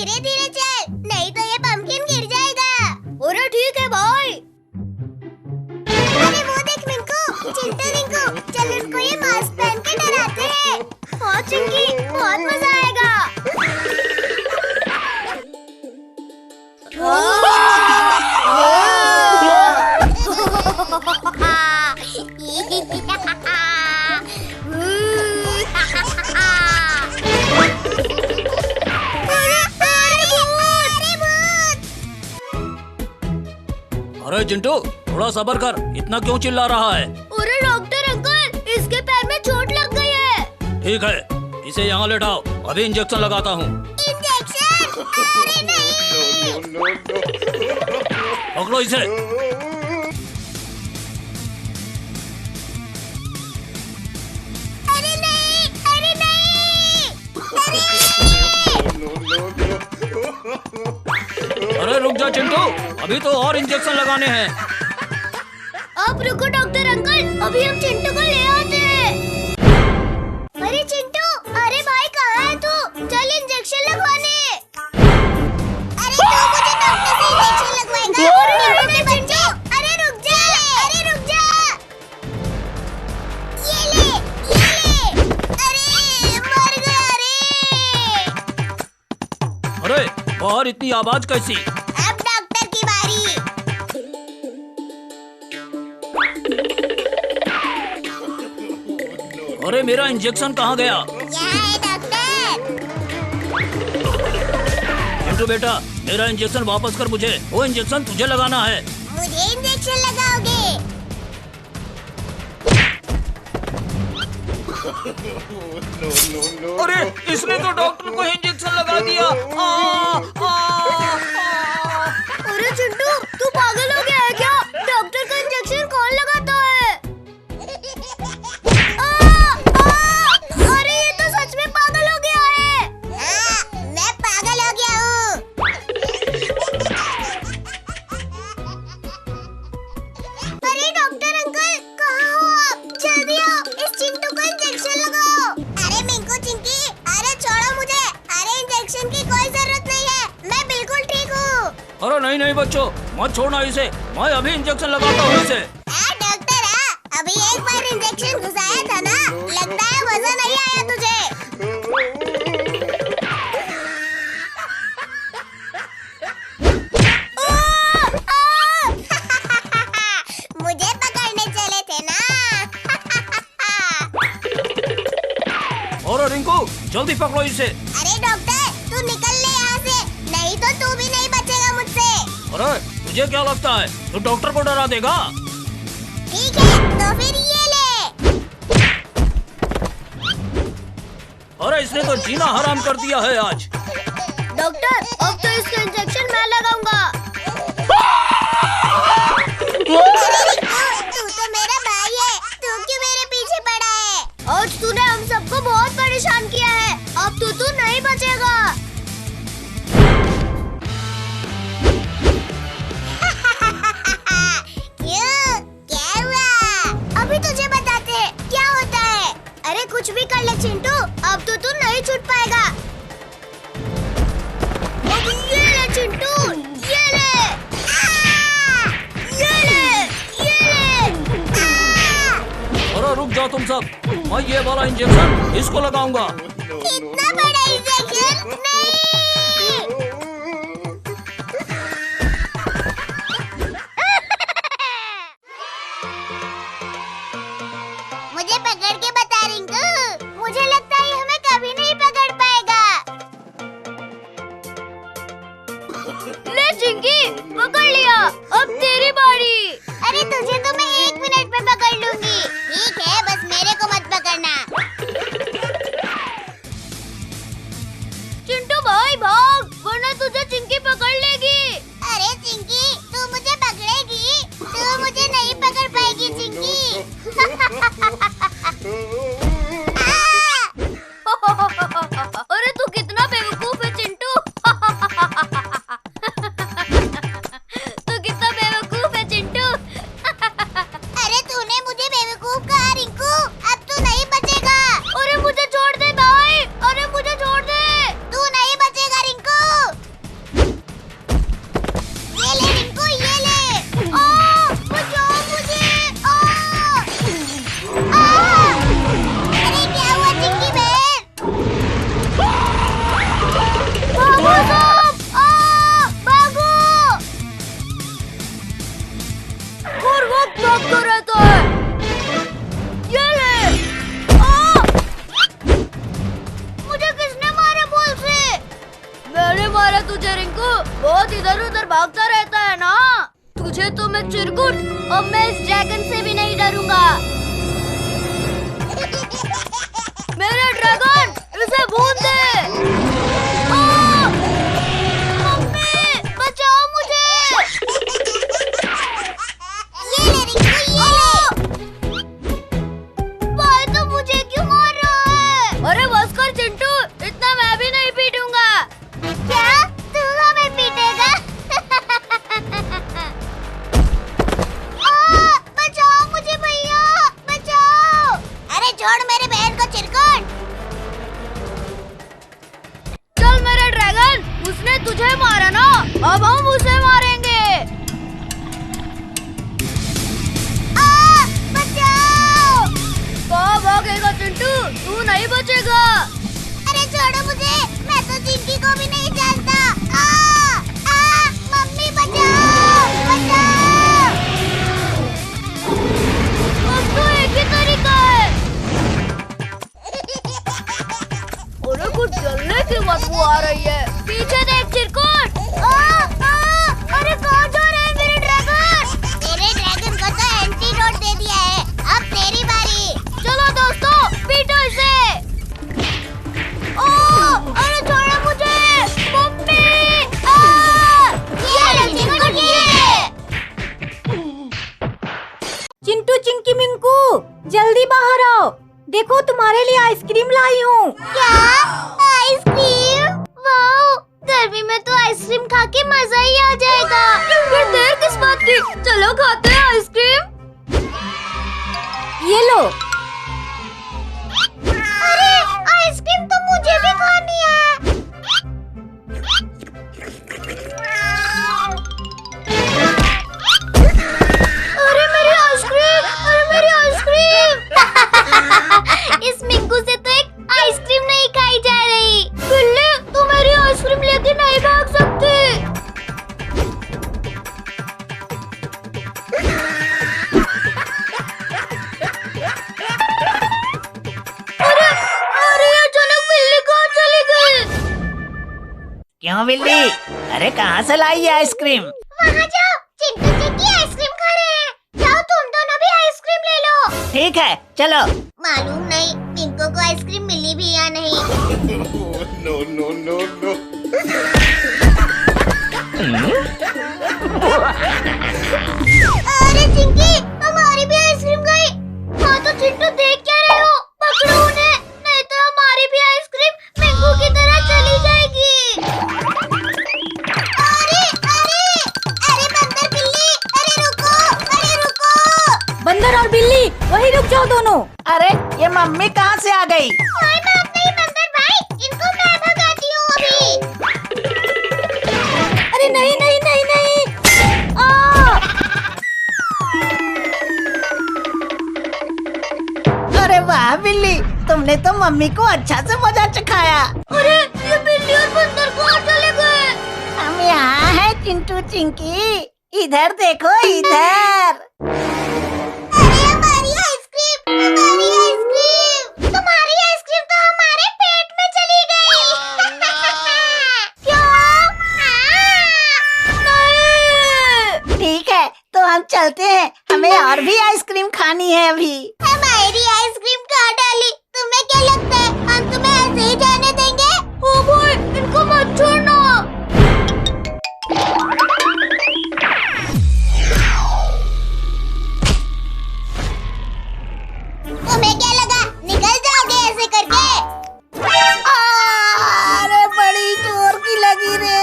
धीरे धीरे चल, नहीं तो ये पंपकिन गिर जाएगा। अरे ठीक है भाई। अरे वो देख मिंकू, चिंटू रिंकू, चल उनको ये मास्क पहन के डराते हैं। हाँ चिंकी, बहुत मजा आएगा। अरे चिंटू, थोड़ा सब्र कर, इतना क्यों चिल्ला रहा है? अरे डॉक्टर अंकल, इसके पैर में चोट लग गई है। ठीक है, इसे यहाँ लेटाओ, अभी इंजेक्शन लगाता हूँ। इंजेक्शन? अरे नहीं। पकड़ो इसे। अरे नहीं, अरे नहीं, अरे रुक जा चिंटू, अभी तो और इंजेक्शन लगाने हैं। आप रुको डॉक्टर अंकल, अभी हम चिंटू को ले आते हैं। अरे चिंटू, अरे भाई कहाँ है तू? चल इंजेक्शन लगवाने। अरे तू मुझे डॉक्टर से इंजेक्शन लगवाएगा? अरे चिंटू, अरे रुक जा, अरे रुक जा। ये ले, अरे मर गया रे। अरे बाहर इतनी आवाज कैसी? अब डॉक्टर की बारी। अरे मेरा इंजेक्शन कहाँ गया? यहाँ है डॉक्टर। चिंटू बेटा, मेरा इंजेक्शन वापस कर मुझे, वो इंजेक्शन तुझे लगाना है। मुझे इंजेक्शन लगाओगे? अरे इसने तो डॉक्टर को इंजेक्शन लगा दिया। अरे चिंटू, तू पागल हो गया है क्या? डॉक्टर का इंजेक्शन कौन लगाता है? अरे ये तो सच में पागल हो गया है। हाँ, मैं पागल हो गया हूँ। अरे डॉक्टर अंकल, कहाँ हो आप? जल्दी आओ, इस चिंटू को इंजेक्शन लगाओ। अरे मिंकू चिंकी, अरे छोड़ो मुझे। अरे इंजेक्शन की कोई जरूरत नहीं है, मैं बिल्कुल ठीक हूँ। अरे नहीं नहीं बच्चों, मत छोड़ना इसे, मैं अभी इंजेक्शन लगाता हूँ इसे। डॉक्टर अभी एक बार इंजेक्शन घुसाया था ना, लगता है मजा नहीं आया तुझे। मुझे पकड़ने चले थे ना। और रिंकू, जल्दी पकड़ो इसे। अरे डॉक्टर, तू निकल ले यहाँ से, नहीं तो तू भी नहीं बचेगा मुझसे। अरे तुझे क्या लगता है, तू डॉक्टर को डरा देगा? ठीक है, तो फिर ये ले। अरे इसने तो जीना हराम कर दिया है आज। डॉक्टर, अब तो इसका इंजेक्शन मैं लगाऊंगा। तू तो मेरा भाई है, तू क्यों मेरे पीछे पड़ा है? आज तूने हम सबको बहुत परेशान किया है, अब तू नहीं बचेगा। क्यों? क्या हुआ? अभी तुझे बताते हैं क्या होता है। अरे कुछ भी कर ले चिंटू, अब तो तू नहीं छूट पाएगा। ये ले चिंटू, ये ले। ये ले, ये ले। अरे रुक जाओ तुम सब, मैं ये वाला इंजेक्शन इसको लगाऊंगा। इतना बड़ा इंजेक्शन नहीं। मुझे पकड़ के बता रिंकू, मुझे लगता है हमें कभी नहीं पकड़ पाएगा। ले चिंकी, पकड़ लिया, अब तेरी बारी। अरे तुझे तो मैं 1 मिनट में पकड़ लूंगी। ठीक है, बस मेरे को मत पकड़ना। चिंटू भाई भाग, वरना तुझे चिंकी पकड़ लेगी। अरे चिंकी, तू मुझे पकड़ेगी? तू मुझे नहीं पकड़ पाएगी चिंकी। अरे तू कितना बेवकूफ है चिंटू। तू कितना बेवकूफ है चिंटू। अरे तूने मुझे बेवकूफ कहा रिंकू, अब तू नहीं बचेगा। अरे मुझे छोड़ दे भाई, अरे मुझे छोड़ दे। तू नहीं बचेगा रिंकू। मारा तुझे रिंकू? बहुत इधर उधर भागता रहता है ना। तुझे तो मैं चिरकुट, अब मैं इस ड्रैगन से भी नहीं डरूंगा। मेरा ड्रैगन, इसे भून दे। मम्मी, बचाओ मुझे। ये ले रिंकू, ये ले। भाई तो मुझे क्यों मार रहा है? अरे बस कर चिंटू, इतना मैं भी नहीं पीटूंगा। क्या तू हमें पीटेगा? बचाओ मुझे भैया, बचाओ। अरे छोड़ मेरे बहन को चिरकुट। चल मेरा ड्रैगन, उसने तुझे मारा ना, अब हम उसे मारेंगे। बचाओ। कहाँ भागेगा चिंटू? तू नहीं बचेगा। अरे छोड़ो मुझे, मैं तो चिंकी को भी नहीं जानता। मम्मी बचाओ, बचाओ। अब तो एक ही तरीका है। अरे कुछ जलने की बदबू आ रही है। पीछे देख चिरकुट। अरे कहाँ जा रहे हैं मेरे ड्रैगन? तेरे ड्रैगन को तो एंटीडोट दे दिया है, अब तेरी बारी। चलो दोस्तों, पीटो इसे। अरे छोड़ो मुझे, मम्मी। ये लो चिरकुट, ये। चिंटू चिंकी मिंकू, जल्दी बाहर आओ। देखो तुम्हारे लिए आइसक्रीम लाई हूँ। क्या आइसक्रीम? वाओ, गर्मी में तो आइसक्रीम खा के मजा ही आ जाएगा। फिर देर किस बात की? चलो खाते हैं आइसक्रीम। ये लो। अरे आइसक्रीम तो मुझे भी खानी है। अरे मेरी आइसक्रीम, अरे मेरी आइसक्रीम। इस मिंकू से तो एक आइसक्रीम नहीं खाई जा रही। बिल्ली, तू मेरी आइसक्रीम लेके नहीं भाग सकती। अरे अरे ये अचानक बिल्ली कहाँ चली गई? क्यों बिल्ली? अरे कहाँ से लाई ये आइसक्रीम? वहाँ जाओ, चिंटू चिंकी आइसक्रीम खा रहे हैं। जाओ तुम दोनों भी आइसक्रीम ले लो। ठीक है चलो। मालूम नहीं मिंकू को आइसक्रीम मिली भी या नहीं। No, no, no, no. अरे चिंकी, हमारी भी आइसक्रीम गई। हाँ तो चिंटू देख क्या रहे हो? पकड़ो उन्हें, नहीं तो हमारी भी आइसक्रीम मिंकू की तरह चली जाएगी। अरे अरे अरे बंदर बिल्ली, अरे रुको, अरे रुको। बंदर और बिल्ली, वही रुक जाओ दोनों। अरे ये मम्मी कहाँ से आ गई? कोई बात नहीं बंदर भाई, इनको मैं भगाती हूँ अभी। अरे नहीं नहीं नहीं नहीं। अरे वाह बिल्ली, तुमने तो मम्मी को अच्छा से मजा चखाया। अरे ये बिल्ली और बंदर कहाँ चले गए? हम यहाँ हैं चिंटू चिंकी, इधर देखो इधर। अरे हमारी आइसक्रीम, हमारी आइसक्रीम। तुम्हारी आइसक्रीम तो हमारे पेट में चली गई। क्या? नहीं। ठीक है तो हम चलते हैं, हमें और भी आइसक्रीम खानी है अभी। हमारी आइसक्रीम खा डाली। तुम्हें क्या लगता है हम तुम्हें ऐसे ही जाने देंगे? ओ भाई, इनको मत छोड़ना। तुम्हें क्या लगा निकल जाओगे ऐसे करके? अरे बड़ी जोर की लगी रे।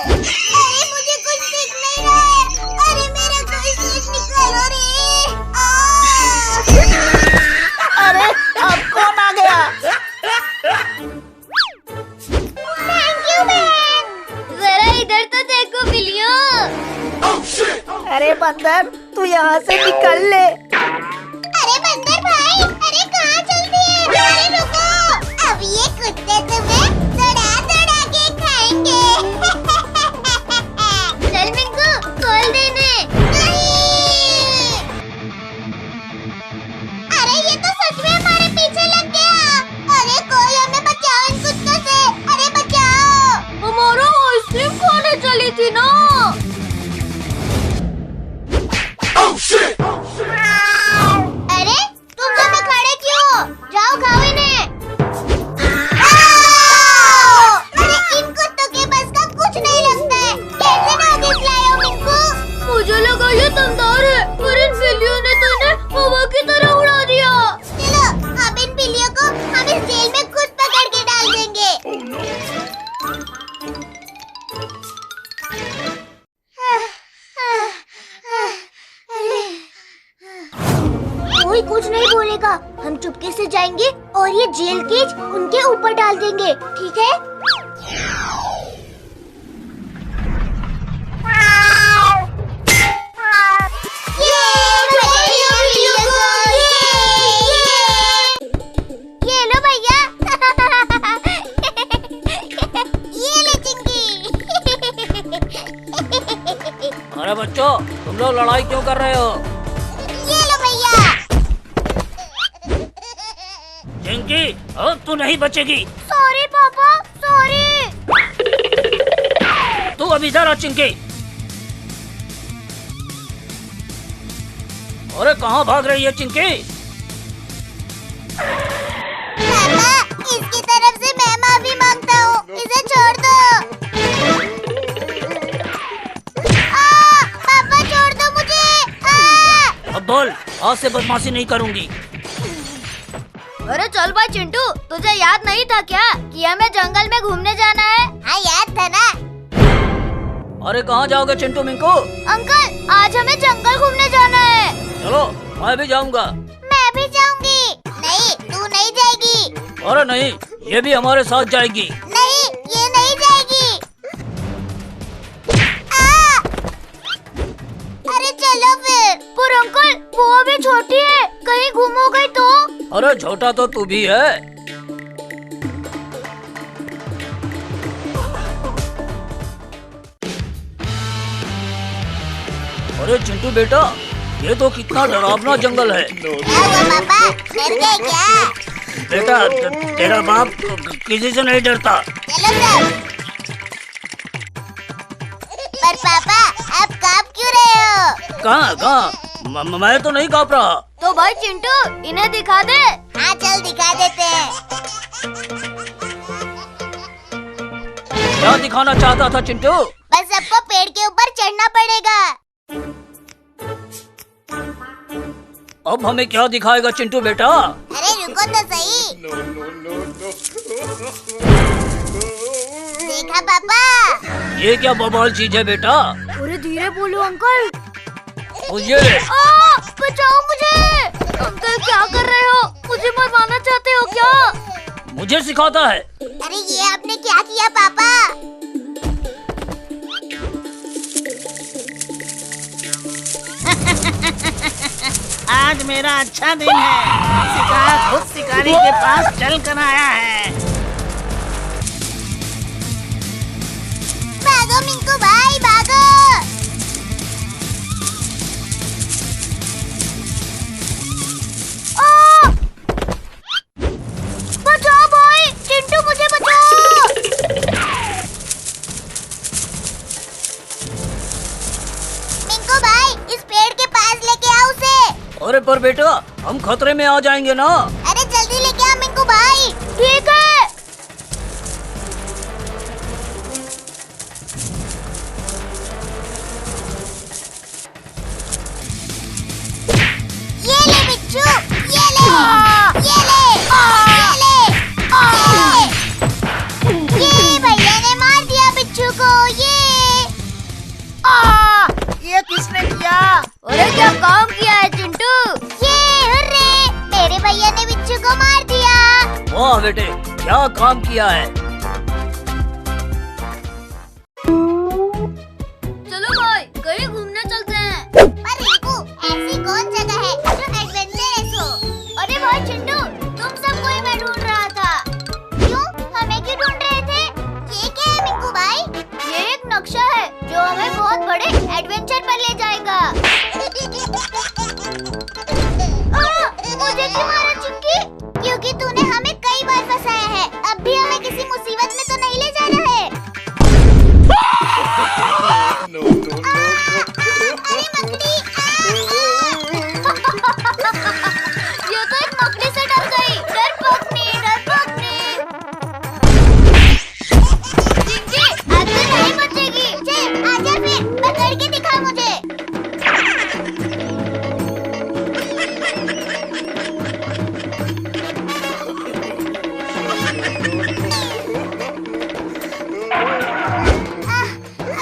अरे मुझे कुछ दिख नहीं रहा है। अरे मेरा कोई चीज निकालो रे। अरे अब कौन आ गया? थैंक यू बहन। जरा इधर तो देखो बिल्लियों। अरे बंदर तू यहाँ से निकल ले। अरे बंदर भाई, अरे कहाँ चलती है? अरे रुको, अब ये कुत्ते तुम्हें दौड़ा दौड़ा के खाएंगे। चल मिंकू, खोल देने। नहीं। अरे ये तो सच में हमारे पीछे लग गया। अरे कोई हमें बचाओ इन कुत्तों से। अरे बचाओ। हमारा थी ना। अरे तुम सब में खड़े क्यों हो? जाओ खाओ इन्हें। अरे इन कुत्तों के बस का कुछ नहीं लगता है। कैसे नोटिस लाए हो मिंकू? मुझे लगा ये दमदार है, पर इन बिल्लियों ने तो इन्हें हवा की तरह उड़ा दिया। चलो अब इन बिल्लियों को हम इस जेल में खुद पकड़ के डाल देंगे। कोई कुछ नहीं बोलेगा। हम चुपके से जाएंगे और ये जेल केज उनके ऊपर डाल देंगे, ठीक है? ये लो भैया। ये ले चिंकी। अरे बच्चों, तुम लोग लड़ाई क्यों कर रहे हो? ये लो भैया। चिंकी, अब तू नहीं बचेगी। सॉरी पापा, सॉरी। तू अभी इधर आ चिंकी। अरे कहाँ भाग रही है चिंकी? पापा, इसकी तरफ से मैं माफी मांगता हूँ। इसे छोड़ दो। पापा छोड़ दो मुझे। अब बोल, आज से बदमाशी नहीं करूँगी। अरे चल भाई चिंटू, तुझे याद नहीं था क्या कि हमें जंगल में घूमने जाना है? हाँ याद था ना। अरे कहाँ जाओगे चिंटू मिंकू? अंकल, आज हमें जंगल घूमने जाना है। चलो, मैं भी जाऊँगा। मैं भी जाऊंगी। नहीं, तू नहीं जाएगी। अरे नहीं, ये भी हमारे साथ जाएगी। नहीं, ये नहीं जाएगी। अरे चलो फिर। पर अंकल, वो अभी छोटी है, कहीं गुम हो गई तो? अरे छोटा तो तू भी है। अरे चिंटू बेटा, ये तो कितना डरावना जंगल है। क्या हुआ पापा, डर गए क्या? बेटा, तेरा बाप किसी से नहीं डरता। चलो सब। पर पापा, आप कांप क्यों रहे हो? कहाँ? मैं तो नहीं काँप रहा। तो भाई चिंटू, इन्हें दिखा दे। हाँ चल दिखा देते हैं। क्या दिखाना चाहता था चिंटू? बस सबको पेड़ के ऊपर चढ़ना पड़ेगा। अब हमें क्या दिखाएगा चिंटू बेटा? अरे रुको तो सही। देखा पापा? ये क्या बवाल चीज है बेटा? अरे धीरे बोलो अंकल। ये ले। बचाओ मुझे। अंकल क्या कर रहे हो? मुझे मरवाना चाहते हो क्या? मुझे सिखाता है। अरे ये आपने क्या किया पापा? आज मेरा अच्छा दिन है। शिकार खुद शिकारी के पास चल कर आया है। भागो मिंकू भाई, भागो। बचाओ भाई, चिंटू मुझे बचाओ। मिंकू भाई, इस पेड़ के पास लेके आओ उसे। अरे पर बेटा, हम खतरे में आ जाएंगे ना। अरे जल्दी लेके आओ मिंकू भाई। ठीक है। ये ले बिच्छू, ये ले, ये ले, ये ले, ये भैया ने मार दिया बिच्छू को। ये किसने किया? अरे क्या काम किया है चिंटू? ये हुर्रे, मेरे भैया ने बिच्छू को मार दिया। वाह बेटे, क्या काम किया है। चलो भाई, कहीं घूमने चलते हैं। पर रिंकू, ऐसी कौन जगह है जो एडवेंचरस हो? अरे भाई चिंटू, तुम सबको ही मैं ढूंढ रहा था। क्यों? हमें क्यों ढूंढ रहे थे? ये क्या है मिंकू भाई? ये एक नक्शा है जो हमें बहुत बड़े एडवेंचर पर ले जाएगा। मुझे क्यों मारा चिंकी? क्योंकि तूने हमें कई बार फंसाया है। अब भी हमें किसी मुसीबत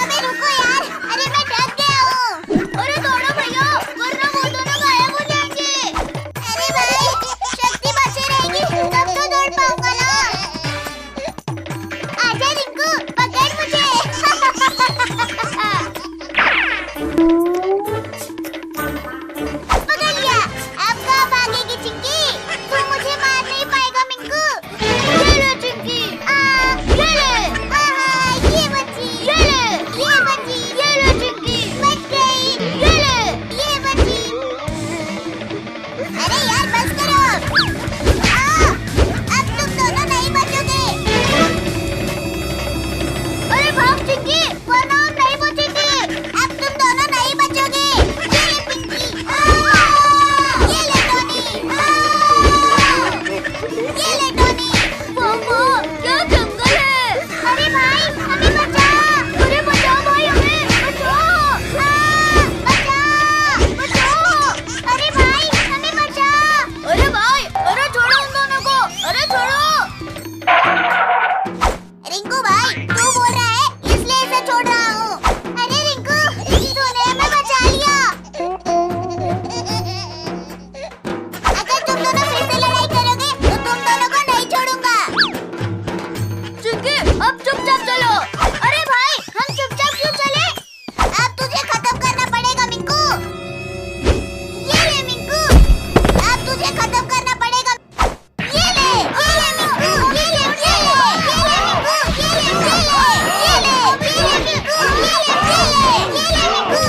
अबे रुको यार, अरे मैं डर गया हूँ। अरे दौड़ो भैया, वरना वो दोनों गायब हो जाएंगे। अरे भाई, शक्ति बची रहेगी तब तो दौड़ पाऊंगा ना। आजा रिंकू, पकड़ मुझे। पकड़ लिया। अब कहाँ भागेगी चिंकी? तू मुझे मार नहीं पाएगा मिंकू। ये ले चिंकी। ये ले। ये बची। ये ले। ये बची। ये ले चिंकी। बच गई। ये ले। ये बची। अरे यार बस करो। अब तुम दोनों नहीं बचोगे। अरे भाग चिंकी, वरना हम नहीं बचेंगे। अब तुम दोनों नहीं बचोगे। ये ले पिंकी। ये ले टोनी। ये ले टोनी। मामा, क्या जंगल है? अरे भाई, हमें बचा। अरे बचाओ भाई, हमें बचाओ। बचाओ। अरे भाई, हमें बचा। अरे भाई, अरे छोड़ो उन दोनों को। अरे छोड़ो। रिंकू भाई, तू बोल रहा है इसलिए इसे छोड़ रहा हूँ। अरे रिंकू, तूने हमें बचा लिया। अगर तुम दोनों फिर से लड़ाई करोगे तो तुम दोनों को नहीं छोड़ूंगा। चिंकी, अब चुपचाप चलो। अरे भाई, हम चुपचाप क्यों चले? अब तुझे खत्म करना पड़ेगा मिंकू। ये ले मिंकू, अब तुझे खत्म करना पड़ेगा। ये ले मिंकू। ये ले मिंकू। ये ले मिंकू। ये ले मिंकू। ये ले मिंकू।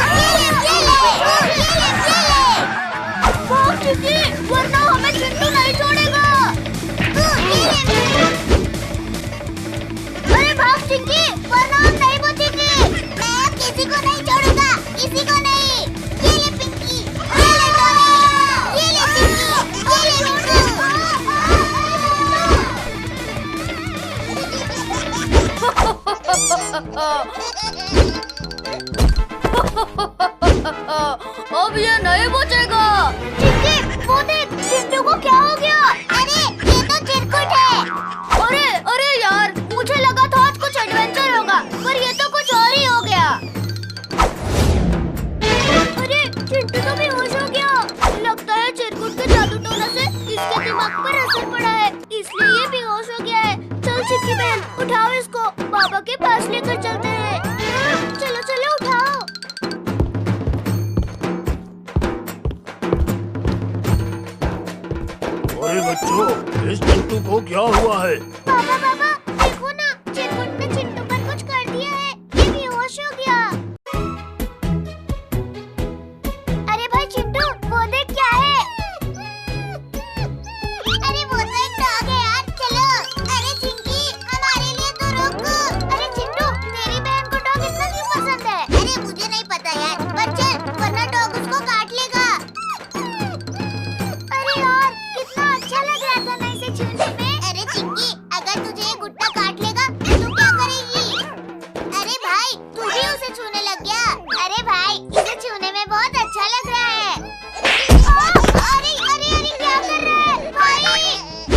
भाग चिंकी, वरना हमें चिंटू नहीं छोड़ेगा। अरे भाग चिंकी, वरना हम नहीं बचेंगे। मैं अब किसी को नहीं छोड़ूंगा, किसी को नहीं। ये ले पिंकी। ये ले टोनी। ये ले चिंकी। ये ले मिंकू। अब ये नहीं बचेगा। चिंकी, वो देख, चिंटू को क्या हो गया? अरे ये तो चिरकुट है। अरे यार, मुझे लगा था आज कुछ एडवेंचर होगा, पर ये तो कुछ और ही हो गया। अरे चिंटू तो बेहोश हो गया। लगता है चिरकुट के जादू टोना से इसके दिमाग पर असर पड़ा है, इसलिए ये बेहोश हो गया है। चल चिक्की बहन, उठाओ इसको, बाबा के पास लेकर चलते हैं। चलो चलो उठाओ। अरे बच्चों, इस चिंटू को क्या हुआ है? बाबा बाबा, देखो ना, चिरकुट ने चिंटू पर कुछ कर दिया है। ये बेहोश हो गया। अरे भाई चिंटू, वो देख क्या है? अरे वो तो एक डॉग है यार, चलो। अरे चिंकी, हमारे लिए तो रुक। अरे चिंटू, तेरी बहन को डॉग इतना क्यों पसंद है? अरे मुझे नहीं पता यार, पर चल, वरना डॉग उसको काट लेगा। अरे यार, कितना अच्छा लग रहा था ना इसे छूने में। अरे चिंकी, अगर तुझे ये गुड्डा काट लेगा तो तू क्या करेगी? अरे भाई, तू भी उसे छूने लग गया। अरे भाई, इसे छूने में बहुत अच्छा लग रहा है। अरे अरे अरे, क्या कर रहा है भाई?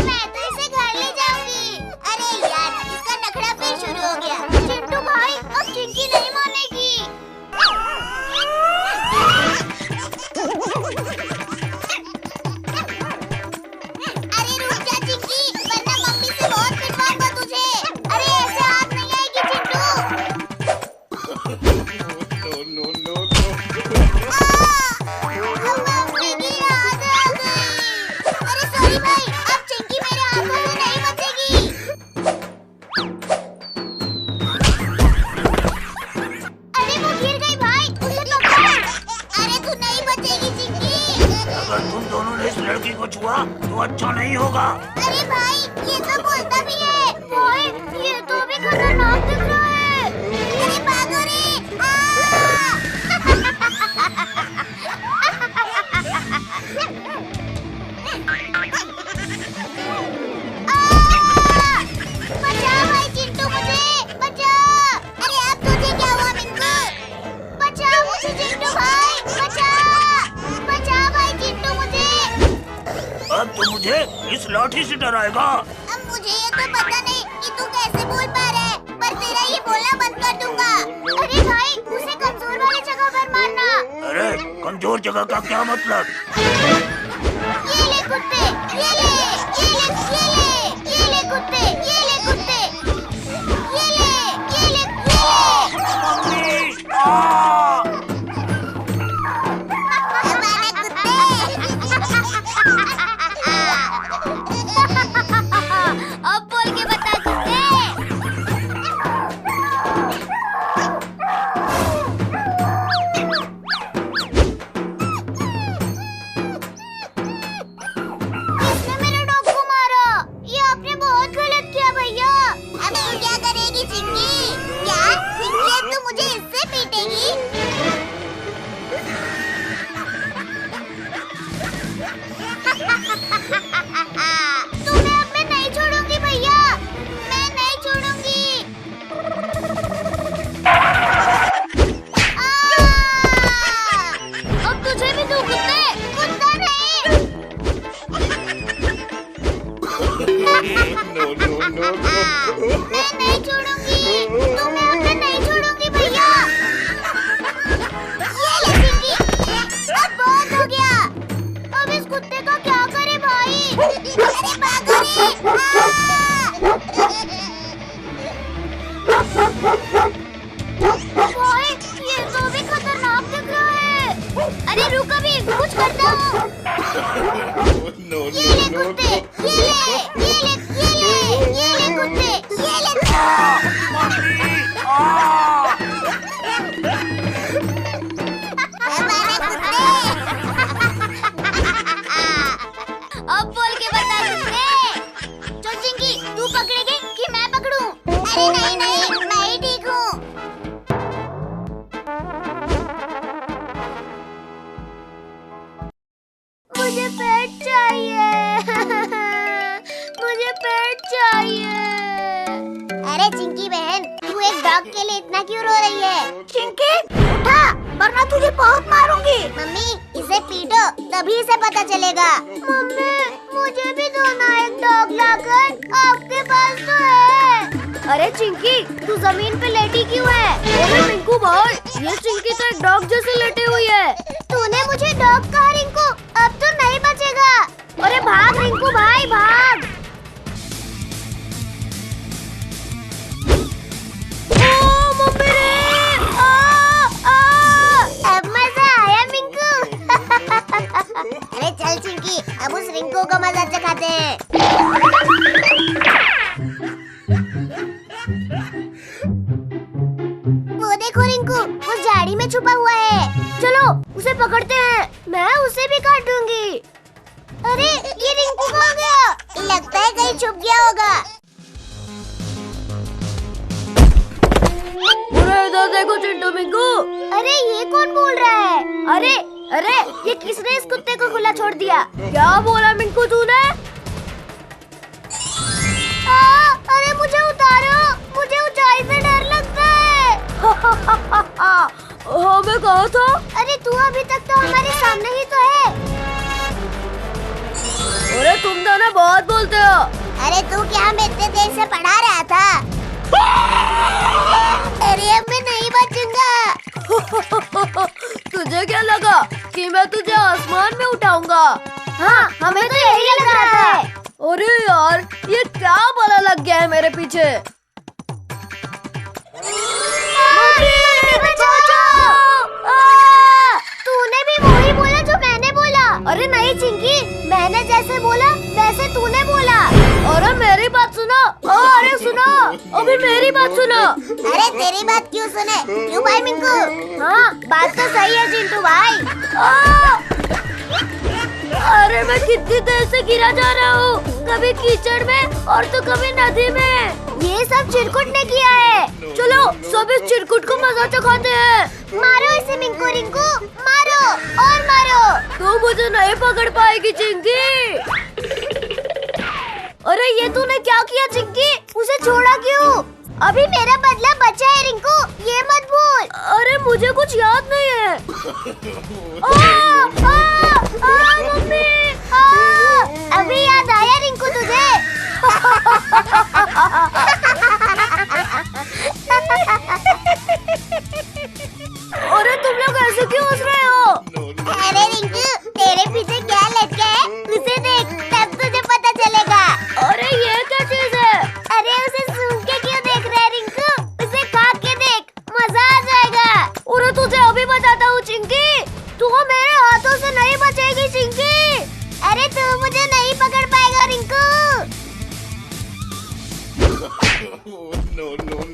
मैं तो इसे घर ले जाऊंगी। अरे यार, इसका नखरा फिर शुरू हो गया। चिंटू भाई, अब चिंकी नहीं मानेगी। अरे रुक जा चिंकी, वरना मम्मी से बहुत पिटवाऊंगा तुझे। अरे ऐसे हाथ नहीं आएगी Chintu. No, no, no, no. Mummy की याद आ गई। अरे सॉरी भाई, अब चिंकी मेरे हाथों से नहीं बचेगी। अरे वो गिर गई भाई, उसे पकड़। अरे तू नहीं बचेगी चिंकी। अगर तुम दोनों ने इस लड़की को छुआ तो अच्छा नहीं होगा। अरे भाई, ये तो बोलता भी है। भाई, ये तो भी खतरनाक दिख रहा है। अरे भागो रे। बचाओ भाई चिंटू, मुझे बचाओ। अरे अब तुझे क्या हुआ मिंकू? बचाओ मुझे चिंटू भाई, बचाओ भाई चिंटू मुझे। अब तो मुझे इस लाठी से डराएगा। अब मुझे ये तो पता नहीं कि तू कैसे बोल पा रहा है, पर तेरा ये जगह का क्या मतलब? ये ले कुत्ते, ये ले, ये ले, ये ले, ये ले कुत्ते, ये ले कुत्ते, ये ले, ये ले, ये ले। हमारे कुत्ते। अब बोल के बता कुत्ते। किसने मेरे डॉग को मारा? ये आपने बहुत गलत किया भैया। अब तू क्या करेगी चिंकी? क्या चिंकी अब तू मुझे इससे पीटेगी? तुम्हें अब मैं नहीं छोड़ूंगी भैया, मैं नहीं छोड़ूंगी। अब तुझे भी दूं कुत्ते। कुत्ता नहीं। No, no, no, no. मैं नहीं छोड़ूंगी, तुम्हें अब मैं नहीं छोड़ूंगी भैया। ये ले चिंकी, अब बहुत हो गया। अब इस कुत्ते का क्या करे भाई? अरे भागो रे। भाई ये तो भी खतरनाक दिख रहा है। अरे रुक अभी कुछ करता हूँ। No, ये ले no, no, कुत्ते, no. ये ले, ये ले, ये ले, ये ले कुत्ते, ये ले। हमारे कुत्ते। अब बोल के बता कुत्ते। चल चिंकी, तू पकड़ेगी कि मैं पकड़ूं? अरे नहीं नहीं, मैं ही ठीक हूँ। मुझे पेट चाहिए। मुझे पेट चाहिए। अरे चिंकी बहन, तू एक डॉग के लिए इतना क्यों रो रही है? चिंकी उठा, वरना तुझे बहुत मारूंगी। मम्मी इसे पीटो, तभी इसे पता चलेगा। मम्मी मुझे भी दो ना एक डॉग लाकर, आपके पास तो है। अरे चिंकी तू जमीन पे लेटी क्यों है? अरे रिंकू भाई, ये चिंकी तो एक डॉग जैसे लेटी हुई है। तूने मुझे डॉग कहा रिंकू, अब तो नहीं बचेगा। अरे भाग रिंकू भाई भाग। ओ मम्मी रे, अब मजा आया मिंकू। अरे चल चिंकी, अब उस रिंकू को मजा चखाते हैं। वो देखो रिंकू, वो झाड़ी में छुपा हुआ है। चलो उसे पकड़ते हैं, मैं उसे भी काट दूंगी। अरे ये रिंकू कहाँ गया? लगता है कहीं छुप गया होगा। अरे इधर देखो चिंटू मिंकू। अरे ये कौन बोल रहा है? अरे अरे ये किसने इस कुत्ते को खुला छोड़ दिया? क्या बोला मिंकू तूने? अरे मुझे उतारो, मुझे ऊंचाई से डर लगता है। हमें कहा था। अरे तू अभी तक तो हमारे सामने ही तो है। अरे तुम दोनों बहुत बोलते हो। अरे तू क्या हमें इतने देर से पढ़ा रहा था? अरे अब मैं नहीं बचूंगा। तुझे क्या लगा कि मैं तुझे आसमान में उठाऊंगा? हाँ हमें तो यही लग रहा है। अरे यार ये क्या बला लग गया है मेरे पीछे। तूने भी वही बोला जो मैंने बोला। अरे नहीं चिंकी, मैंने जैसे बोला वैसे तूने बोला। अरे मेरी बात सुनो। अरे सुनो, अभी मेरी बात सुनो। अरे तेरी बात क्यों सुने? क्यों भाई मिंकू? हाँ बात तो सही है चिंटू भाई। अरे मैं कितनी देर से गिरा जा रहा हूँ, कभी कीचड़ में और तो कभी नदी में। ये सब चिरकुट ने किया है। चलो सब इस चिरकुट को मजा चखाते हैं। मारो इसे मिंकू रिंकू, मारो और मारो। तू मुझे नहीं पकड़ पाएगी चिंकी। अरे ये तूने क्या किया चिंकी? उसे छोड़ा क्यों? अभी मेरा बदला बचा है रिंकू, ये मत भूल। अरे मुझे कुछ याद नहीं है। मम्मी अभी याद आया रिंकू तुझे? अरे तुम लोग ऐसे क्यों हंस रहे हो? अरे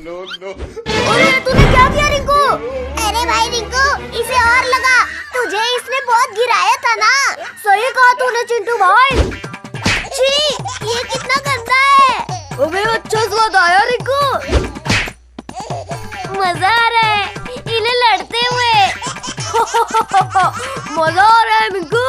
no, no. अरे तूने क्या किया रिंकू? अरे भाई रिंकू, इसे और लगा, तुझे इसने बहुत गिराया था ना। सही कहा तूने चिंटू भाई। छी, ये कितना गंदा है। अबे अच्छा स्वाद आया रिंकू। मजा आ रहा है इन्हें लड़ते हुए। मजा आ रहा है मिंकू।